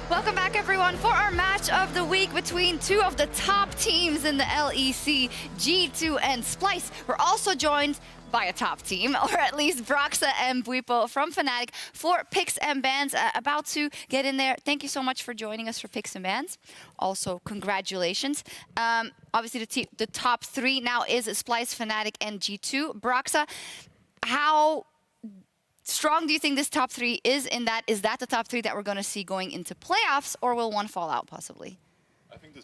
Welcome back, everyone, for our match of the week between two of the top teams in the LEC, G2 and Splyce. We're also joined by a top team, or at least Broxa and Bwipo from Fnatic for picks and bans. About to get in there. Thank you so much for joining us for picks and bans. Also, congratulations. Obviously, the top three now is Splyce, Fnatic, and G2. Broxa, how strong do you think this top three is in that? Is that the top three that we're going to see going into playoffs, or will one fall out possibly? I think the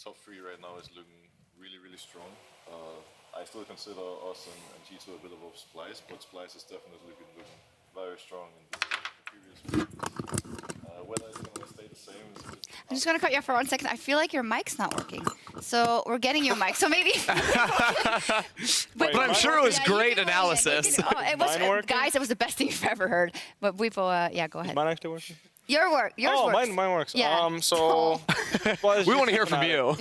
top three right now is looking really, really strong. I still consider us and G2 a bit above Splyce, but Splyce has definitely been looking very strong in the previous weeks. Whether it's going to stay the same is a bit... I'm just going to cut you off for 1 second. I feel like your mic's not working. So we're getting your mic. So maybe... but I'm sure it was great analysis. It was, guys, it was the best thing you've ever heard. But Bwipo, yeah, go ahead. Mine actually working? Yours works. Mine works. Yeah. We want to hear from you.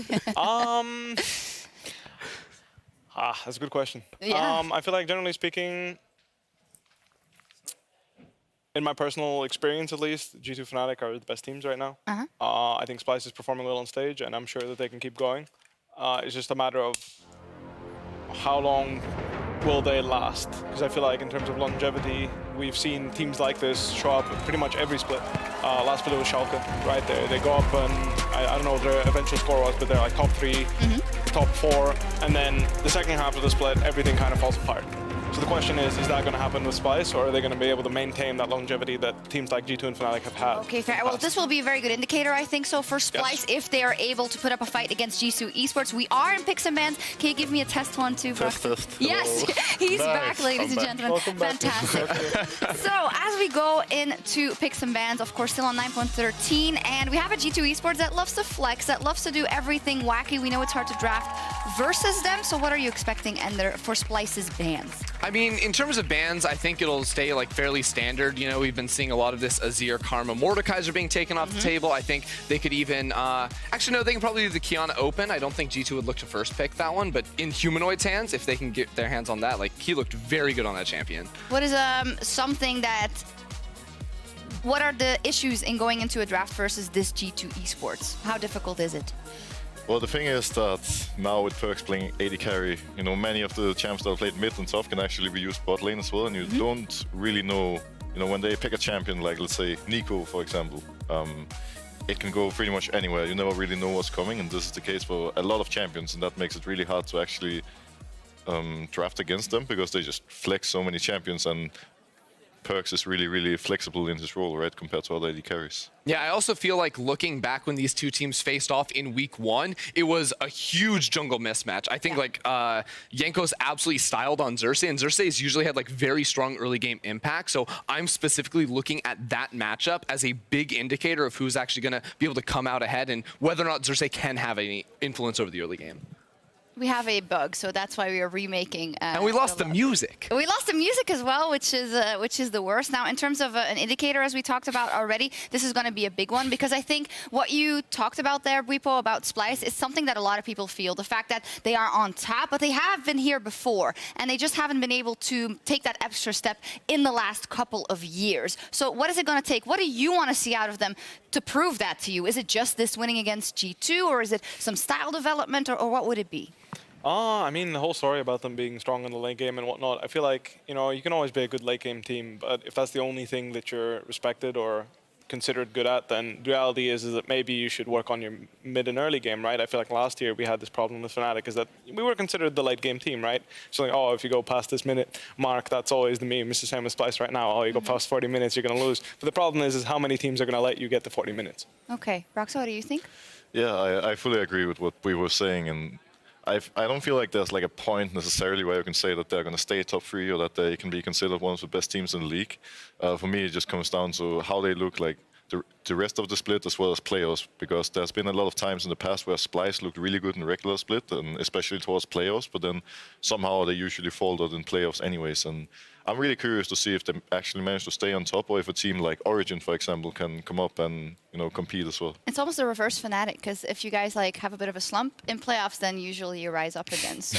That's a good question. Yeah. I feel like, generally speaking, in my personal experience at least, G2 Fnatic are the best teams right now. I think Splyce is performing well on stage, and I'm sure that they can keep going. It's just a matter of how long will they last? Because I feel like in terms of longevity, we've seen teams like this show up pretty much every split. Last split was Schalke, right there. They go up and I don't know what their eventual score was, but they're like top 3, top 4, and then the second half of the split, everything kind of falls apart. So the question is that going to happen with Splyce, or are they going to be able to maintain that longevity that teams like G2 and Fnatic have had? Okay, fair. Well, this will be a very good indicator, I think, so for Splyce, if they are able to put up a fight against G2 Esports. We are in picks and bans. Can you give me a test one, too, bro? Test. Yes, he's Nice. back, ladies and gentlemen. Fantastic. So, as we go into picks and bans, of course, still on 9.13, and we have a G2 Esports that loves to flex, that loves to do everything wacky. We know it's hard to draft versus them, so what are you expecting for Splyce's bans? I mean, in terms of bans, I think it'll stay like fairly standard. You know, we've been seeing a lot of this Azir, Karma, Mordekaiser being taken off the table. I think they could even, actually no, they can probably do the Kiana Open. I don't think G2 would look to first pick that one, but in Humanoid's hands, if they can get their hands on that, like he looked very good on that champion. What is what are the issues in going into a draft versus this G2 Esports? How difficult is it? Well, the thing is that now with Perks playing AD carry, you know, many of the champs that have played mid and top can actually be used bot lane as well, and you don't really know, you know, when they pick a champion like, let's say, Nico, for example, it can go pretty much anywhere. You never really know what's coming, and this is the case for a lot of champions, and that makes it really hard to actually draft against them, because they just flex so many champions, and Perks is really, really flexible in his role, right, compared to other AD carries. Yeah, I also feel like looking back when these two teams faced off in week 1, it was a huge jungle mismatch. I think like Yanko's absolutely styled on Xerxes, and Xerxes usually had like very strong early game impact. So I'm specifically looking at that matchup as a big indicator of who's actually going to be able to come out ahead and whether or not Xerxes can have any influence over the early game. We have a bug, so that's why we are remaking. And we lost the music. We lost the music as well, which is the worst. Now, in terms of an indicator, as we talked about already, this is going to be a big one, because I think what you talked about there, Bwipo, about Splyce, is something that a lot of people feel. The fact that they are on top, but they have been here before, and they just haven't been able to take that extra step in the last couple of years. So what is it going to take? What do you want to see out of them to prove that to you? Is it just this winning against G2, or is it some style development, or what would it be? I mean, the whole story about them being strong in the late game and whatnot, I feel like, you know, you can always be a good late game team, but if that's the only thing that you're respected or considered good at, then the reality is that maybe you should work on your mid and early game, right? I feel like last year we had this problem with Fnatic, is that we were considered the late game team, right? So like, oh, if you go past this minute mark, that's always the meme. It's the same as Splyce right now. Oh, you go past 40 minutes, you're going to lose. But the problem is how many teams are going to let you get the 40 minutes? Okay. Broxa, what do you think? Yeah, I fully agree with what we were saying, and I don't feel like there's like a point necessarily where you can say that they're going to stay top 3 or that they can be considered one of the best teams in the league. For me, it just comes down to how they look like the rest of the split as well as playoffs, because there's been a lot of times in the past where Splyce looked really good in regular split, and especially towards playoffs, but then somehow they usually folded in playoffs anyways. And I'm really curious to see if they actually manage to stay on top, or if a team like Origin, for example, can come up and compete as well. It's almost a reverse Fnatic, because if you guys like have a bit of a slump in playoffs, then usually you rise up again. So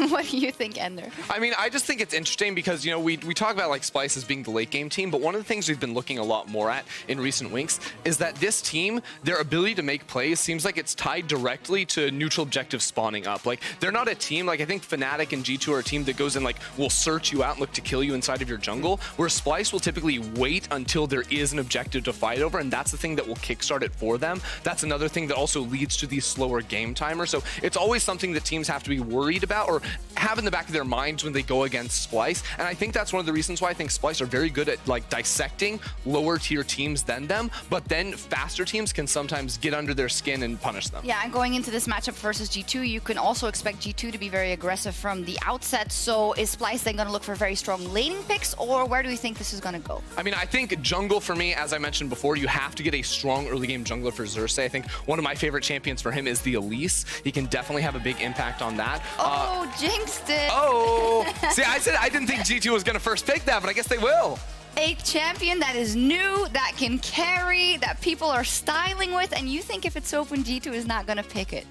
what do you think, Ender? I mean, I just think it's interesting because, we talk about like Splyce as being the late game team, but one of the things we've been looking a lot more at in recent weeks is that this team, their ability to make plays seems like it's tied directly to neutral objective spawning up. Like, they're not a team, like I think Fnatic and G2 are a team that goes in like, will search you out and look to kill you inside of your jungle, where Splyce will typically wait until there is an objective to fight over, and that's the thing that will kickstart it for them. That's another thing that also leads to these slower game timers. So it's always something that teams have to be worried about or have in the back of their minds when they go against Splyce. And I think that's one of the reasons why I think Splyce are very good at like dissecting lower tier teams than them, but then faster teams can sometimes get under their skin and punish them. Yeah, and going into this matchup versus G2, you can also expect G2 to be very aggressive from the outset. So is Splyce then going to look for very strong laning picks, or where do we think this is going to go? I mean, I think jungle for me, as I mentioned before, you have to get a strong early game jungler for Xerxes. I think one of my favorite champions for him is the Elise. He can definitely have a big impact on that. Oh, jinxed it. Oh, see, I said I didn't think G2 was going to first pick that, but I guess they will. A champion that is new, that can carry, that people are styling with, and you think if it's open, G2 is not going to pick it.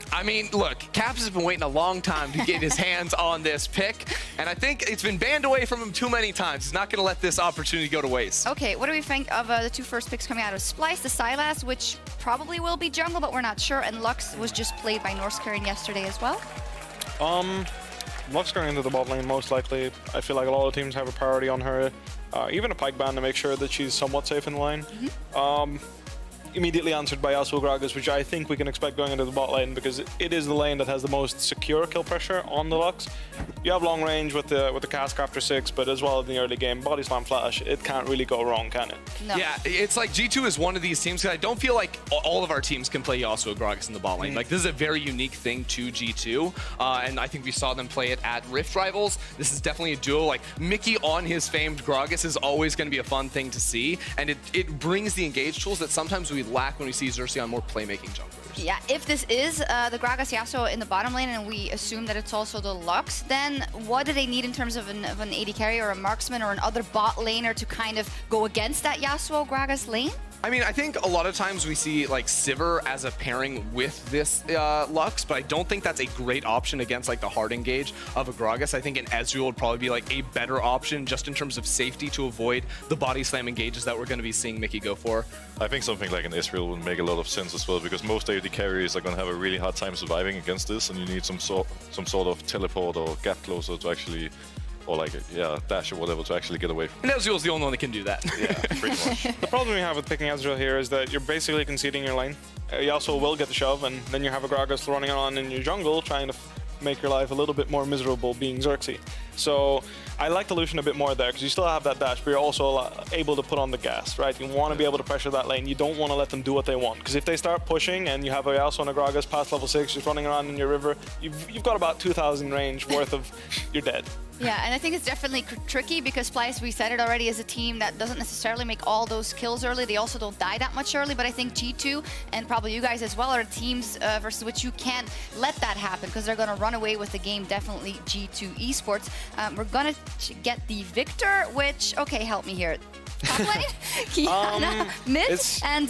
I mean, look, Caps has been waiting a long time to get his hands on this pick, and I think it's been banned away from him too many times. He's not going to let this opportunity go to waste. Okay, what do we think of the two first picks coming out of Splyce? The Sylas, which probably will be jungle, but we're not sure, and Lux was just played by North Korean yesterday as well. Lux going into the bot lane, most likely. I feel like a lot of teams have a priority on her. Even a Pike ban to make sure that she's somewhat safe in the lane. Immediately answered by Yasuo Gragas, which I think we can expect going into the bot lane, because it is the lane that has the most secure kill pressure on the Lux. You have long range with the cask after 6, but as well in the early game, body slam flash, it can't really go wrong, can it? No. Yeah, it's like G2 is one of these teams, because I don't feel like all of our teams can play Yasuo Gragas in the bot lane. Like, this is a very unique thing to G2, and I think we saw them play it at Rift Rivals. This is definitely a duo. Like, Mickey on his famed Gragas is always going to be a fun thing to see, and it brings the engage tools that sometimes we lack when we see Xerxes on more playmaking junglers. Yeah, if this is the Gragas Yasuo in the bottom lane, and we assume that it's also the Lux, then what do they need in terms of an AD carry or a marksman or another bot laner to kind of go against that Yasuo Gragas lane? I mean, I think a lot of times we see like Sivir as a pairing with this Lux, but I don't think that's a great option against like the hard engage of a Gragas. I think an Ezreal would probably be like a better option just in terms of safety to avoid the body slam engages that we're going to be seeing Mickey go for. I think something like an Ezreal would make a lot of sense as well, because most AD carriers are going to have a really hard time surviving against this, and you need some sort of teleport or gap closer to actually, or like dash or whatever to actually get away from. And Ezreal's the only one that can do that. Yeah, pretty much. The problem you have with picking Ezreal here is that you're basically conceding your lane. Yasuo will get the shove, and then you have a Gragas running on in your jungle trying to make your life a little bit more miserable being Xerxes. So I like the Lucian a bit more there, because you still have that dash, but you're also able to put on the gas, right? You want to be able to pressure that lane. You don't want to let them do what they want, because if they start pushing and you have a Yasuo and a Gragas past level 6 just running around in your river, you've got about 2,000 range worth of, you're dead. Yeah, and I think it's definitely tricky because Splyce, we said it already, is a team that doesn't necessarily make all those kills early. They also don't die that much early, but I think G2 and probably you guys as well are teams versus which you can't let that happen, because they're going to run away with the game, definitely G2 Esports. We're going to get the Victor, which, okay, help me here. Top lane, Kiana, mid, and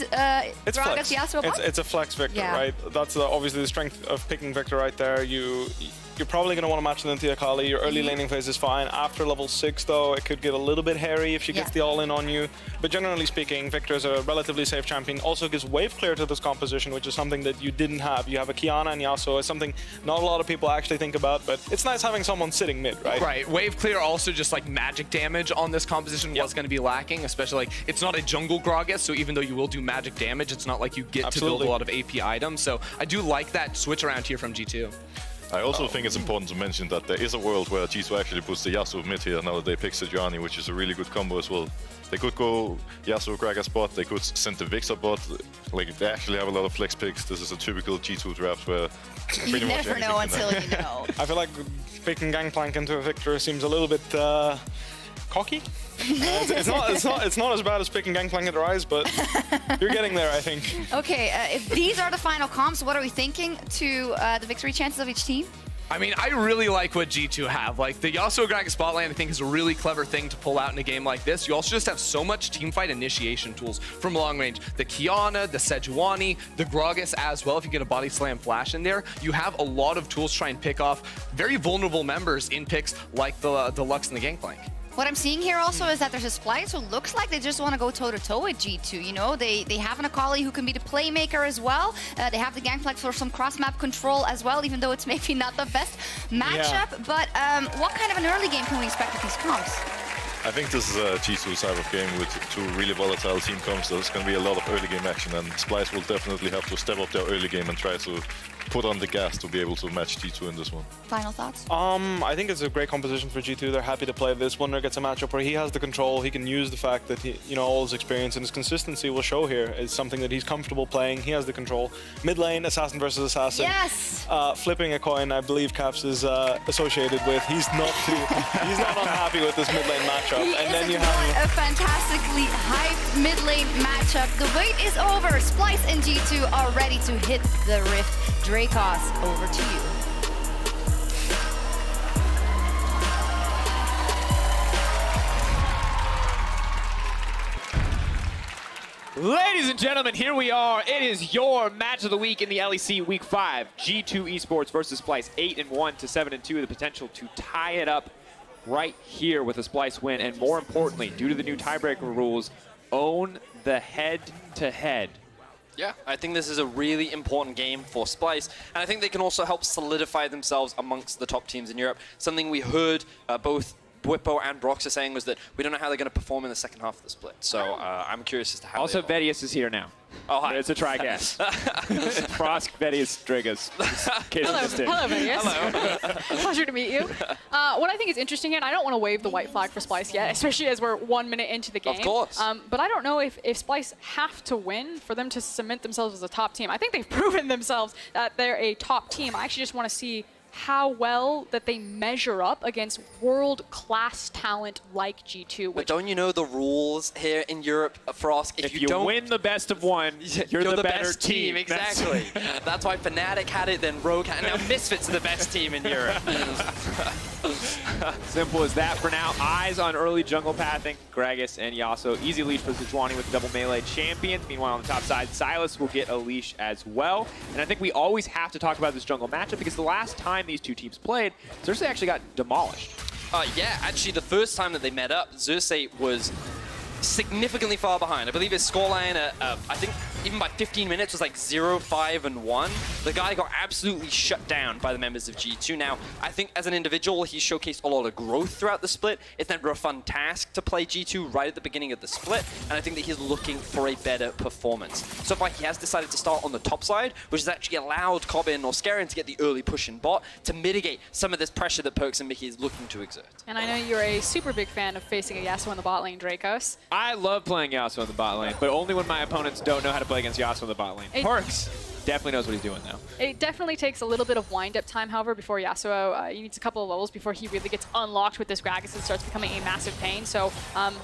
Gragas Yasuo bot? It's a flex Victor, Yeah. right? That's obviously the strength of picking Victor right there. You're probably going to want to match it into Akali. Your early laning phase is fine. After level 6, though, it could get a little bit hairy if she gets the all-in on you. But generally speaking, Victor is a relatively safe champion. Also gives wave clear to this composition, which is something that you didn't have. You have a Kiana and Yasuo. It's something not a lot of people actually think about, but it's nice having someone sitting mid, right? Right. Wave clear also just like magic damage on this composition was going to be lacking, especially like it's not a jungle Gragas, so even though you will do magic damage, it's not like you get to build a lot of AP items. So I do like that switch around here from G2. I also think it's important to mention that there is a world where G2 actually puts the Yasuo mid here now that they pick Sejuani, which is a really good combo as well. They could go Yasuo Gragas bot, they could send the Victor bot. Like, they actually have a lot of flex picks. This is a typical G2 draft where You never know until you know. I feel like picking Gangplank into a Victor seems a little bit cocky. It's not as bad as picking Gangplank into Rise, but you're getting there, I think. Okay, if these are the final comps, what are we thinking to the victory chances of each team? I mean, I really like what G2 have. Like, the Yasuo Gragas bot lane, I think, is a really clever thing to pull out in a game like this. You also just have so much teamfight initiation tools from long range. The Kiana, the Sejuani, the Gragas as well. If you get a body slam flash in there, you have a lot of tools to try and pick off very vulnerable members in picks like the Lux and the Gangplank. What I'm seeing here also is that there's a Splyce who looks like they just want to go toe-to-toe with G2, you know? They have an Akali who can be the playmaker as well. They have the Gangplank for some cross-map control as well, even though it's maybe not the best matchup. Yeah. But what kind of an early game can we expect with these comps? I think this is a G2 type of game with two really volatile team comps. There's going to be a lot of early game action, and Splyce will definitely have to step up their early game and try to put on the gas to be able to match G2 in this one. Final thoughts? I think it's a great composition for G2. They're happy to play this. Winner gets a matchup where he has the control. He can use the fact that he, all his experience and his consistency will show here is something that he's comfortable playing. He has the control. Mid lane, assassin versus assassin. Yes. Flipping a coin, I believe Caps is associated with. He's not unhappy with this mid lane matchup. And then you have a fantastically hyped mid lane matchup. The wait is over. Splyce and G2 are ready to hit the rift. Dracos, over to you. Ladies and gentlemen, here we are. It is your match of the week in the LEC Week 5. G2 Esports versus Splyce, 8-1 to 7-2. The potential to tie it up right here with a Splyce win. And more importantly, due to the new tiebreaker rules, own the head-to-head. Yeah, I think this is a really important game for Splyce, and I think they can also help solidify themselves amongst the top teams in Europe. Something we heard both Bwipo and Brox are saying was that we don't know how they're going to perform in the second half of the split. So I'm curious as to how. Also, Vedius is here now. Oh, hi. It's a try guess. Frosk, Vedius, Drigas. Hello, Vedius. Hello. Pleasure to meet you. What I think is interesting here, and I don't want to wave the white flag for Splyce yet, especially as we're 1 minute into the game. Of course. But I don't know if Splyce have to win for them to cement themselves as a top team. I think they've proven themselves that they're a top team. I actually just want to see how well that they measure up against world-class talent like G2. But don't you know the rules here in Europe, Frosk? If you don't win the best of one, you're the better best team. Exactly. That's why Fnatic had it, then Rogue had it. Now Misfits are the best team in Europe. Simple as that for now. Eyes on early jungle pathing. Gragas and Yasuo. Easy leash for Sejuani with double melee champions. Meanwhile, on the top side, Sylas will get a leash as well. And I think we always have to talk about this jungle matchup because the last time these two teams played, Xerxes actually got demolished. Yeah, actually, the first time that they met up, Xerxes was significantly far behind. I believe his scoreline, I think even by 15 minutes, was like 0-5-1. The guy got absolutely shut down by the members of G2. Now, I think as an individual, he showcased a lot of growth throughout the split. It's never a fun task to play G2 right at the beginning of the split, and I think that he's looking for a better performance. So far, he has decided to start on the top side, which has actually allowed Kobe and Norskeren to get the early push in bot to mitigate some of this pressure that Perkz and Mickey is looking to exert. And I know you're a super big fan of facing a Yasuo in the bot lane, Dracos. I love playing Yasuo in the bot lane, but only when my opponents don't know how to play against Yasuo in the bot lane. Perkz definitely knows what he's doing, though. It definitely takes a little bit of wind-up time, however, before Yasuo. He needs a couple of levels before he really gets unlocked with this Gragas and starts becoming a massive pain. So,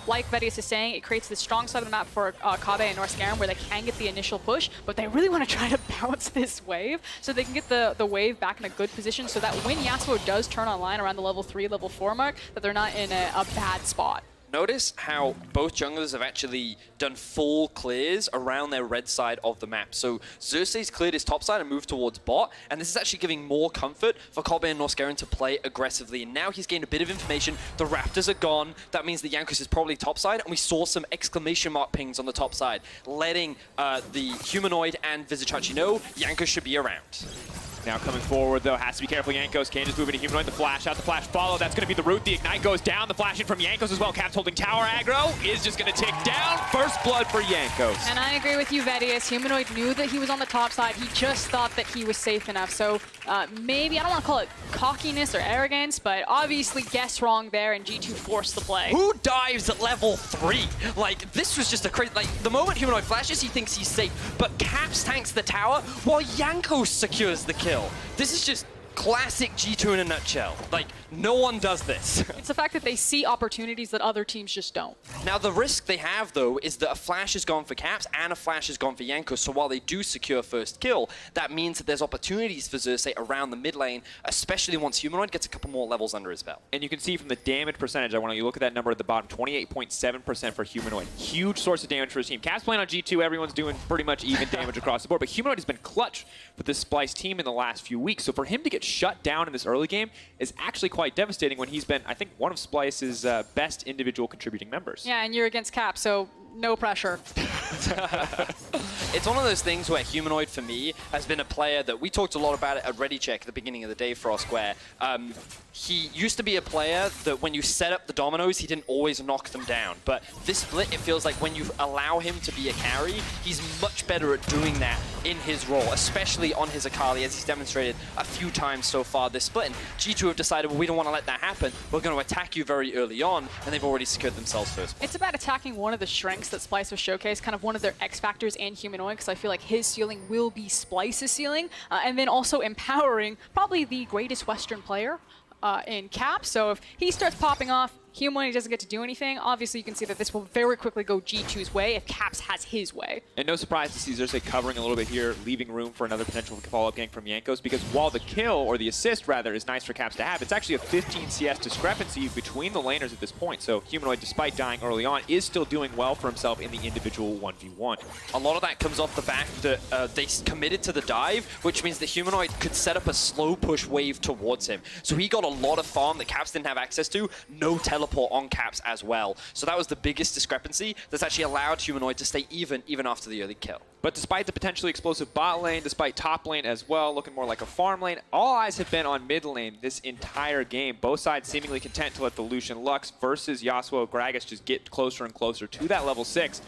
like Vedius is saying, it creates the strong side of the map for Kabe and Norskeren where they can get the initial push, but they really want to try to bounce this wave so they can get the wave back in a good position so that when Yasuo does turn online around the level 3, level 4 mark, that they're not in a bad spot. Notice how both junglers have actually done full clears around their red side of the map. So Xerxes cleared his top side and moved towards bot, and this is actually giving more comfort for Kobe and Norskeren to play aggressively. And now he's gained a bit of information. The Raptors are gone. That means the Jankos is probably top side, and we saw some exclamation mark pings on the top side, letting the Humanoid and Vizichachi know Jankos should be around. Now coming forward, though, has to be careful. Jankos can't just move into Humanoid. The flash out, the flash follow. That's going to be the root. The Ignite goes down. The flash in from Jankos as well. Caps holding tower aggro is just going to tick down. First blood for Jankos. And I agree with you, Vedius. Humanoid knew that he was on the top side. He just thought that he was safe enough. So maybe, I don't want to call it cockiness or arrogance, but obviously guess wrong there, and G2 forced the play. Who dives at level 3? Like, this was just a crazy... Like, the moment Humanoid flashes, he thinks he's safe, but Caps tanks the tower while Jankos secures the kill. This is just classic G2 in a nutshell. Like, no one does this. It's the fact that they see opportunities that other teams just don't. Now, the risk they have, though, is that a flash is gone for Caps and a flash is gone for Jankos. So while they do secure first kill, that means that there's opportunities for Xerxes around the mid lane, especially once Humanoid gets a couple more levels under his belt. And you can see from the damage percentage, I want you look at that number at the bottom, 28.7% for Humanoid. Huge source of damage for his team. Caps playing on G2, everyone's doing pretty much even damage across the board, but Humanoid has been clutch with this Splyce team in the last few weeks. So for him to get shut down in this early game is actually quite devastating when he's been, I think, one of Splyce's best individual contributing members. Yeah, and you're against Cap, so no pressure. It's one of those things where Humanoid, for me, has been a player that we talked a lot about it at ReadyCheck at the beginning of the day for our square. He used to be a player that when you set up the dominoes, he didn't always knock them down. But this split, it feels like when you allow him to be a carry, he's much better at doing that in his role, especially on his Akali, as he's demonstrated a few times so far this split. And G2 have decided, well, we don't want to let that happen. We're going to attack you very early on, and they've already secured themselves first. It's about attacking one of the strengths that Splyce was showcased, kind of one of their X factors and Humanoid, because I feel like his ceiling will be Splyce's ceiling, and then also empowering probably the greatest Western player in Cap. So if he starts popping off, Humanoid doesn't get to do anything. Obviously, you can see that this will very quickly go G2's way if Caps has his way. And no surprise to see Xerxes covering a little bit here, leaving room for another potential follow-up gank from Jankos, because while the kill, or the assist rather, is nice for Caps to have, it's actually a 15 CS discrepancy between the laners at this point. So Humanoid, despite dying early on, is still doing well for himself in the individual 1v1. A lot of that comes off the fact that they committed to the dive, which means that Humanoid could set up a slow push wave towards him. So he got a lot of farm that Caps didn't have access to, no teleport on Caps as well. So that was the biggest discrepancy that's actually allowed Humanoid to stay even after the early kill. But despite the potentially explosive bot lane, despite top lane as well, looking more like a farm lane, all eyes have been on mid lane this entire game. Both sides seemingly content to let the Lucian Lux versus Yasuo Gragas just get closer and closer to that level 6.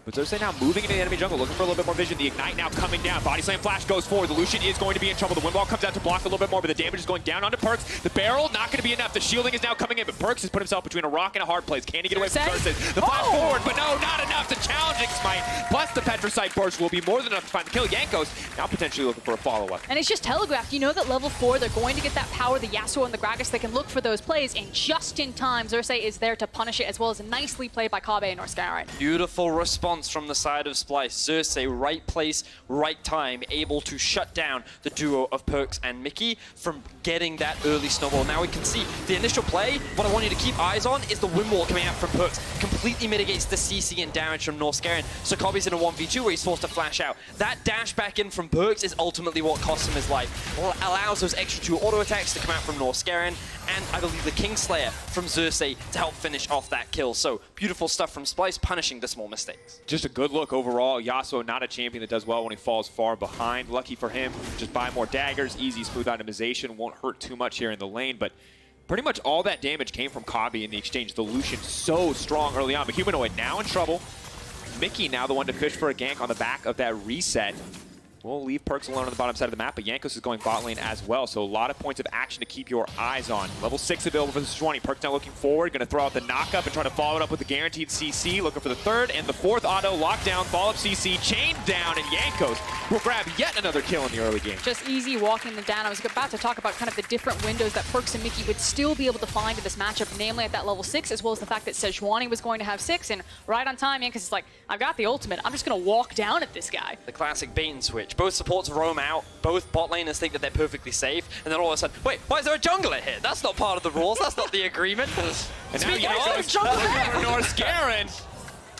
But Xerxes now moving into the enemy jungle, looking for a little bit more vision. The Ignite now coming down. Body Slam Flash goes forward. The Lucian is going to be in trouble. The Windwall comes out to block a little bit more, but the damage is going down onto Perkz. The barrel, not going to be enough. The shielding is now coming in, but Perkz has put himself between a rock and a hard place. Can he get away from Xerxes? The flash forward, but no, not enough. The challenging smite, plus the Petricite burst will be more than enough to find the kill. Jankos now potentially looking for a follow-up. And it's just telegraphed. You know that level 4, they're going to get that power, the Yasuo and the Gragas. They can look for those plays, and just in time, Xerxes is there to punish it, as well as nicely played by Kabe and Norscarin. Beautiful response from the side of Splyce. Xerxes, right place, right time, able to shut down the duo of Perkz and Mickey from getting that early snowball. Now we can see the initial play. What I want you to keep eyes on is the Windwall coming out from Perkz. Completely mitigates the CC and damage from Norscarin. So Kobe's in a 1v2 where he's forced to flash out. That dash back in from Perkz is ultimately what costs him his life. Allows those extra 2 auto attacks to come out from Norscarin, and I believe the Kingslayer from Xerxes to help finish off that kill. So beautiful stuff from Splyce, punishing the small mistakes. Just a good look overall. Yasuo, not a champion that does well when he falls far behind. Lucky for him, just buy more daggers, easy smooth itemization, won't hurt too much here in the lane, but pretty much all that damage came from Kabe in the exchange. The Lucian so strong early on, but Humanoid now in trouble. Mickey now the one to fish for a gank on the back of that reset. We'll leave Perkz alone on the bottom side of the map, but Jankos is going bot lane as well, so a lot of points of action to keep your eyes on. Level 6 available for the Sejuani. Perkz now looking forward, going to throw out the knock-up and try to follow it up with the guaranteed CC, looking for the 3rd and the 4th auto, lockdown, follow-up CC, chained down, and Jankos will grab yet another kill in the early game. Just easy walking them down. I was about to talk about kind of the different windows that Perkz and Mickey would still be able to find in this matchup, namely at that level 6, as well as the fact that Sejuani was going to have 6, and right on time, Jankos is like, I've got the ultimate, I'm just going to walk down at this guy. The classic bait and switch. Both supports roam out, both bot laners think that they're perfectly safe, and then all of a sudden, wait, why is there a jungler here? That's not part of the rules, that's not the agreement. And now Jankos Norscarin.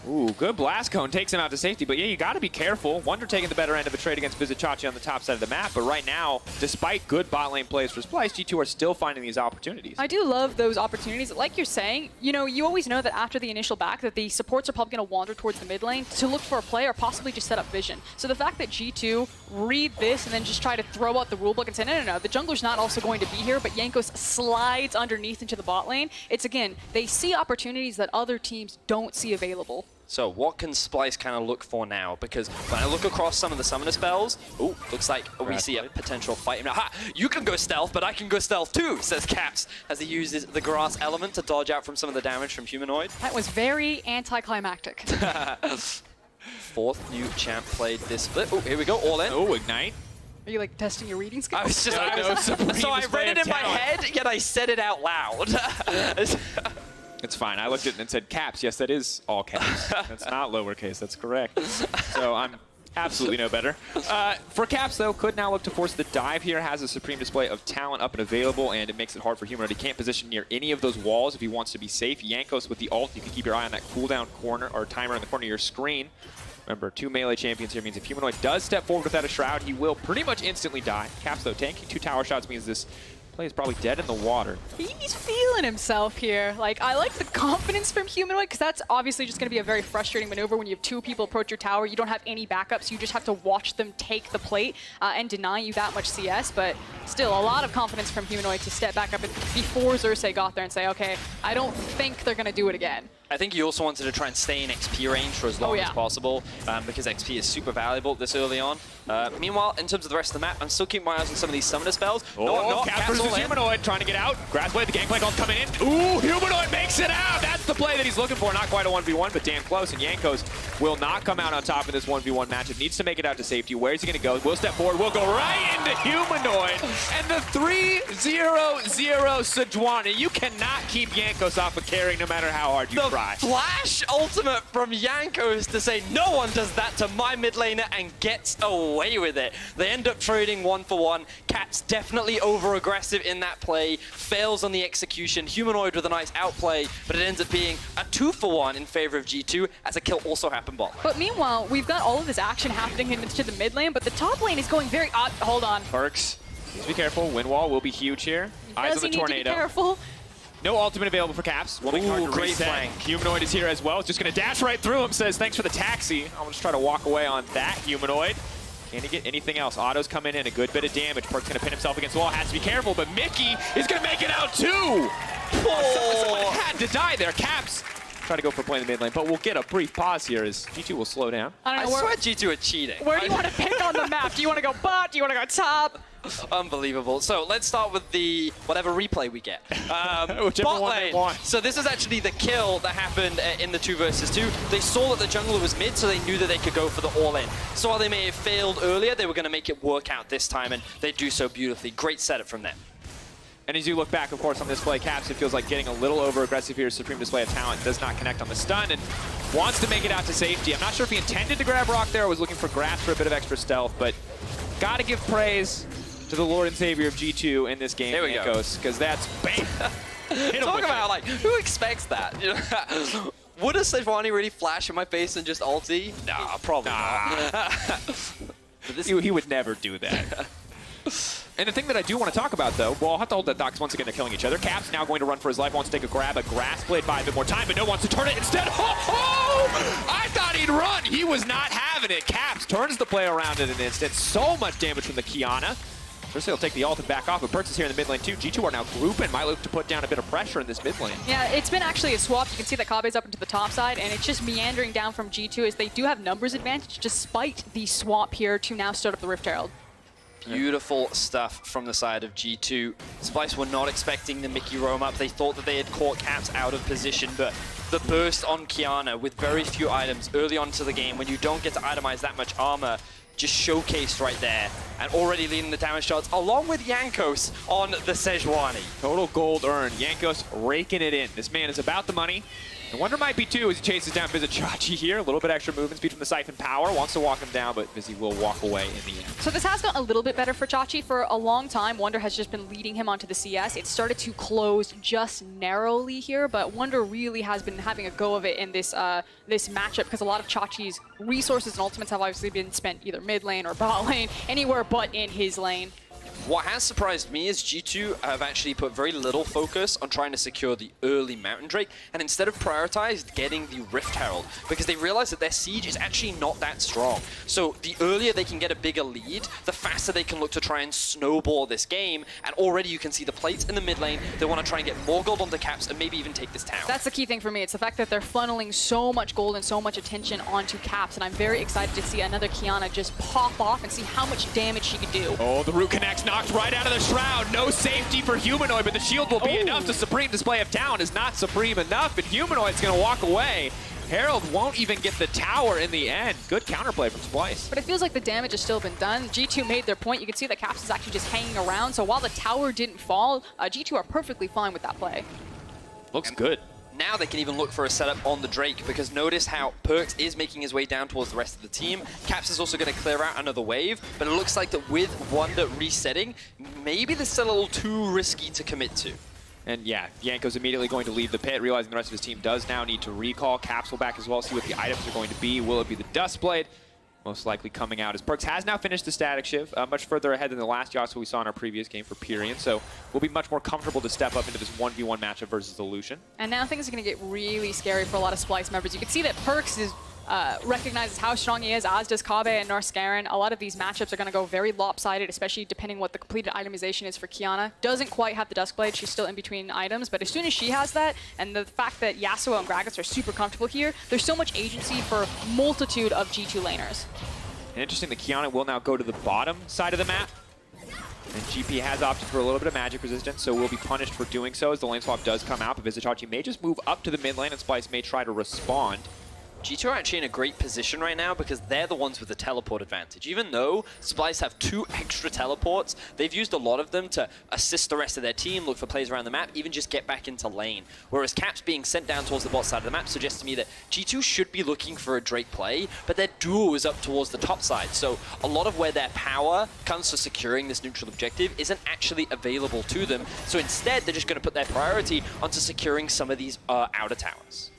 Ooh, good blast cone, takes him out to safety, but yeah, you gotta be careful. Wonder taking the better end of the trade against Vizicachi on the top side of the map, but right now, despite good bot lane plays for Splyce, G2 are still finding these opportunities. I do love those opportunities. Like you're saying, you know, you always know that after the initial back that the supports are probably gonna wander towards the mid lane to look for a play or possibly just set up vision. So the fact that G2 read this and then just try to throw out the rulebook and say, no, the jungler's not also going to be here, but Jankos slides underneath into the bot lane. It's again, they see opportunities that other teams don't see available. So what can Splyce kind of look for now? Because when I look across some of the summoner spells, ooh, looks like we see a potential fight. Now, ha, you can go stealth, but I can go stealth too, says Caps, as he uses the grass element to dodge out from some of the damage from Humanoid. That was very anticlimactic. 4th new champ played this split. Oh, here we go, all in. Oh, Ignite. Are you like testing your reading skills? I was just, Supreme so I display read it of in my talent. head, yet I said it out loud. It's fine. I looked at it and said caps. Yes, that is all caps. That's not lowercase. That's correct. So I'm absolutely no better. For caps, though, could now look to force the dive here. Has a supreme display of talent up and available, and it makes it hard for Humanoid. He can't position near any of those walls if he wants to be safe. Jankos with the ult, you can keep your eye on that cooldown corner or timer in the corner of your screen. Remember, 2 melee champions here means if Humanoid does step forward without a shroud, he will pretty much instantly die. Caps, though, tanking 2 tower shots means this play is probably dead in the water. He's feeling himself here. Like, I like the confidence from Humanoid, because that's obviously just going to be a very frustrating maneuver when you have 2 people approach your tower. You don't have any backups. You just have to watch them take the plate and deny you that much CS. But still, a lot of confidence from Humanoid to step back up before Xerxes got there and say, okay, I don't think they're going to do it again. I think he also wanted to try and stay in XP range for as long as possible because XP is super valuable this early on. Meanwhile, in terms of the rest of the map, I'm still keeping my eyes on some of these summoner spells. Cap versus Humanoid trying to get out. Grassblade, the gangplank all coming in. Ooh, Humanoid makes it out. That's the play that he's looking for. Not quite a 1v1, but damn close. And Jankos will not come out on top in this 1v1 matchup. Needs to make it out to safety. Where's he going to go? We'll step forward. We'll go right into Humanoid. And the 3-0-0 Sejuani. You cannot keep Jankos off of carrying no matter how hard you try. Flash ultimate from Jankos to say no one does that to my mid laner and gets away with it. They end up trading 1-for-1. Caps definitely over aggressive in that play, fails on the execution. Humanoid with a nice outplay, but it ends up being a 2-for-1 in favor of G2 as a kill also happened bot. But meanwhile, we've got all of this action happening into the mid lane, but the top lane is going very hold on. Perks, please be careful. Wind wall will be huge here. Eyes on the tornado. Does he need to be careful? No ultimate available for Caps. Ooh, great flank. Humanoid is here as well. It's just going to dash right through him. Says, thanks for the taxi. I'll just try to walk away on that Humanoid. Can he get anything else? Otto's coming in. A good bit of damage. Perk's going to pin himself against the wall. Has to be careful, but Mickey is going to make it out too. Someone had to die there. Caps try to go for play in the mid lane, but we'll get a brief pause here as G2 will slow down. I swear G2 are cheating. Where do you want to pick on the map? Do you want to go bot? Do you want to go top? Unbelievable. So let's start with the whatever replay we get. Whichever Bot one lane. they want. So this is actually the kill that happened in the 2 versus 2. They saw that the jungler was mid, so they knew that they could go for the all-in. So while they may have failed earlier, they were going to make it work out this time, and they do so beautifully. Great setup from them. And as you look back, of course, on this play, Caps, it feels like getting a little over-aggressive here. Supreme display of talent does not connect on the stun and wants to make it out to safety. I'm not sure if he intended to grab rock there or was looking for grass for a bit of extra stealth, but got to give praise to the Lord and Savior of G2 in this game, There we go. because that's bam. Talk about, like, who expects that? You know? Would a Sejuani really flash in my face and just ulti? Nah, probably not. But this He would never do that. And the thing that I do want to talk about, though, well, I'll have to hold that dock 'cause once again they're killing each other. Caps now going to run for his life, wants to take a grab, a grass blade, buy a bit more time, but no wants to turn it instead. I thought he'd run. He was not having it. Caps turns the play around in an instant. So much damage from the Kiana. Xerxes will take the ult and back off, but Perks is here in the mid lane too. G2 are now grouping. Might look to put down a bit of pressure in this mid lane. Yeah, it's been actually a swap. You can see that Kabe's up into the top side, and it's just meandering down from G2 as they do have numbers advantage despite the swap here to now start up the Rift Herald. Beautiful stuff from the side of G2. Splyce were not expecting the Mickey roam up. They thought that they had caught Caps out of position, but the burst on Kiana with very few items early on to the game, when you don't get to itemize that much armor, just showcased right there, and already leading the damage shots, along with Jankos on the Sejuani. Total gold earned. Jankos raking it in. This man is about the money. The wonder might be too as he chases down Vizichachi here. A little bit extra movement speed from the Siphon Power. Wants to walk him down, but Vizi will walk away in the end. So this has gotten a little bit better for Chachi. For a long time, Wonder has just been leading him onto the CS. It started to close just narrowly here, but Wonder really has been having a go of it in this this matchup because a lot of Chachi's resources and ultimates have obviously been spent either mid lane or bot lane, anywhere but in his lane. What has surprised me is G2 have actually put very little focus on trying to secure the early Mountain Drake, and instead of prioritized getting the Rift Herald, because they realize that their siege is actually not that strong. So the earlier they can get a bigger lead, the faster they can look to try and snowball this game, and already you can see the plates in the mid lane. They want to try and get more gold onto Caps and maybe even take this town. That's the key thing for me. It's the fact that they're funneling so much gold and so much attention onto Caps, and I'm very excited to see another Kiana just pop off and see how much damage she could do. Oh, the root connects, knocked right out of the shroud. No safety for Humanoid, but the shield will be enough. The Supreme display of talent is not supreme enough, and Humanoid's going to walk away. Herald won't even get the tower in the end. Good counterplay from Splyce. But it feels like the damage has still been done. G2 made their point. You can see that Caps is actually just hanging around. So while the tower didn't fall, G2 are perfectly fine with that play. Looks good. Now they can even look for a setup on the Drake, because notice how Perkz is making his way down towards the rest of the team. Caps is also going to clear out another wave, but it looks like that with Wonder resetting, maybe this is a little too risky to commit to. And yeah, Yanko's immediately going to leave the pit, realizing the rest of his team does now need to recall. Caps will back as well, see what the items are going to be. Will it be the Dustblade? Most likely coming out as Perkz has now finished the Static Shiv, much further ahead than the last Yasuo we saw in our previous game for Pyrian, so we'll be much more comfortable to step up into this 1v1 matchup versus the Lucian. And now things are going to get really scary for a lot of Splyce members. You can see that Perkz is recognizes how strong he is, as does Kobbe and Norskaren. A lot of these matchups are going to go very lopsided, especially depending what the completed itemization is for Qiyana. Doesn't quite have the Duskblade. She's still in between items, but as soon as she has that, and the fact that Yasuo and Gragas are super comfortable here, there's so much agency for multitude of G2 laners. And interesting that Qiyana will now go to the bottom side of the map. And GP has opted for a little bit of magic resistance, so will be punished for doing so as the lane swap does come out. But Visitachi may just move up to the mid lane, and Splyce may try to respond. G2 are actually in a great position right now because they're the ones with the teleport advantage. Even though Splyce have 2 extra teleports, they've used a lot of them to assist the rest of their team, look for plays around the map, even just get back into lane. Whereas Caps being sent down towards the bot side of the map suggests to me that G2 should be looking for a Drake play, but their duo is up towards the top side. So a lot of where their power comes to securing this neutral objective isn't actually available to them. So instead, they're just going to put their priority onto securing some of these outer towers.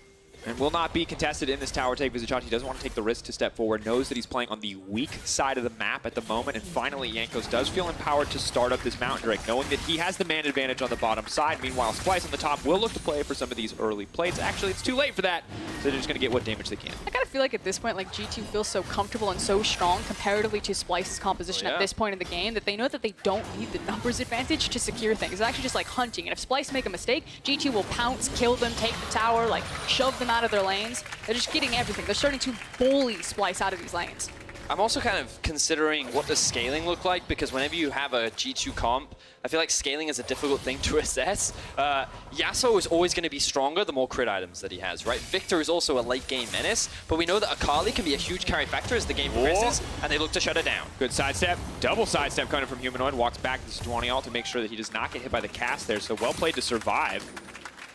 And will not be contested in this tower take. Visitachi doesn't want to take the risk to step forward, knows that he's playing on the weak side of the map at the moment, and finally Jankos does feel empowered to start up this Mountain Drake, knowing that he has the man advantage on the bottom side. Meanwhile, Splyce on the top will look to play for some of these early plays. Actually, it's too late for that, so they're just going to get what damage they can. I kind of feel like at this point, like G2 feels so comfortable and so strong comparatively to Splyce's composition at this point in the game that they know that they don't need the numbers advantage to secure things. It's actually just like hunting, and if Splyce make a mistake, G2 will pounce, kill them, take the tower, like shove them out of their lanes. They're just getting everything. They're starting to bully Splyce out of these lanes. I'm also kind of considering what does scaling look like, because whenever you have a G2 comp, I feel like scaling is a difficult thing to assess. Yasuo is always going to be stronger the more crit items that he has, right? Victor is also a late game menace, but we know that Akali can be a huge carry factor as the game progresses, and they look to shut it down. Good sidestep, double sidestep coming from Humanoid, walks back to the Sejuani ult to make sure that he does not get hit by the cast there, so well played to survive.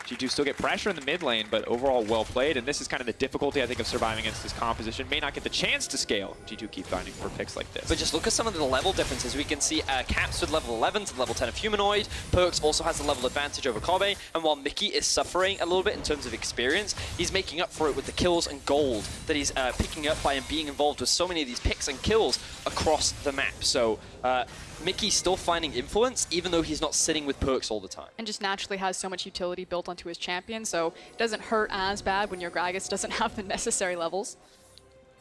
G2 still get pressure in the mid lane, but overall well played, and this is kind of the difficulty, I think, of surviving against this composition. May not get the chance to scale. G2 keep finding for picks like this. But just look at some of the level differences. We can see Caps with level 11 to level 10 of Humanoid. Perkz also has a level advantage over Kobbe, and while Mickey is suffering a little bit in terms of experience, he's making up for it with the kills and gold that he's picking up by being involved with so many of these picks and kills across the map. So Mickey's still finding influence, even though he's not sitting with Perkz all the time. And just naturally has so much utility built onto his champion, so it doesn't hurt as bad when your Gragas doesn't have the necessary levels.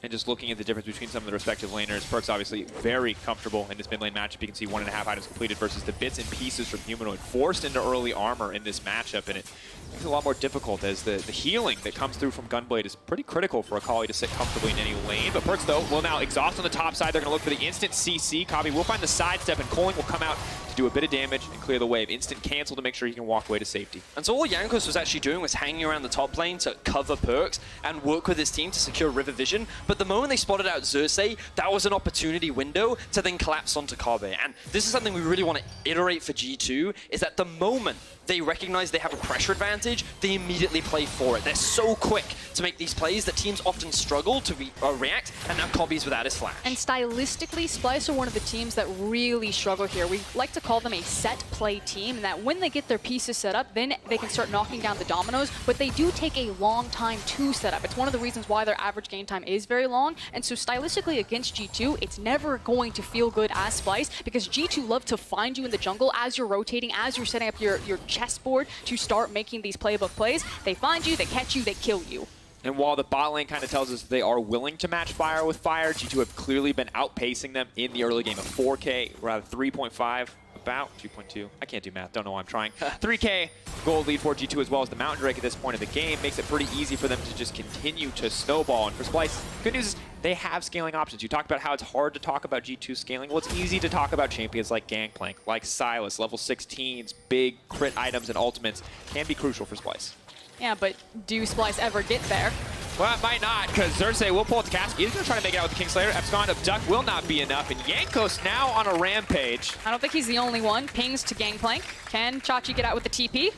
And just looking at the difference between some of the respective laners, Perkz obviously very comfortable in this mid lane matchup. You can see 1.5 items completed versus the bits and pieces from Humanoid forced into early armor in this matchup, and it makes it a lot more difficult as the healing that comes through from Gunblade is pretty critical for Akali to sit comfortably in any lane. But Perkz, though, will now exhaust on the top side. They're going to look for the instant CC. Kobbe will find the sidestep, and Coling will come out to do a bit of damage and clear the wave. Instant cancel to make sure he can walk away to safety. And so all Jankos was actually doing was hanging around the top lane to cover Perkz and work with his team to secure River Vision. But the moment they spotted out Xerxes, that was an opportunity window to then collapse onto Kobbe. And this is something we really want to iterate for G2, is that the moment they recognize they have a pressure advantage, they immediately play for it. They're so quick to make these plays that teams often struggle to react, and now Kobbe's without his flash. And stylistically, Splyce are one of the teams that really struggle here. We like to call them a set play team, and that when they get their pieces set up, then they can start knocking down the dominoes, but they do take a long time to set up. It's one of the reasons why their average game time is very long, and so stylistically against G2, it's never going to feel good as Splyce, because G2 love to find you in the jungle as you're rotating, as you're setting up your chessboard to start making these playbook plays. They find you, they catch you, they kill you. And while the bot lane kind of tells us they are willing to match fire with fire, G2 have clearly been outpacing them in the early game of 4K, rather 3.5, about 2.2. I can't do math, don't know why I'm trying. 3K gold lead for G2 as well as the Mountain Drake at this point of the game. Makes it pretty easy for them to just continue to snowball. And for Splyce, good news is they have scaling options. You talked about how it's hard to talk about G2 scaling. Well, it's easy to talk about champions like Gangplank, like Sylas, level 16s, big crit items and ultimates can be crucial for Splyce. Yeah, but do Splyce ever get there? Well, it might not, because Xerxes will pull out the cast. He's going to try to make it out with the Kingslayer. Epsilon Abduct will not be enough, and Jankos now on a rampage. I don't think he's the only one. Pings to Gangplank. Can Chachi get out with the TP?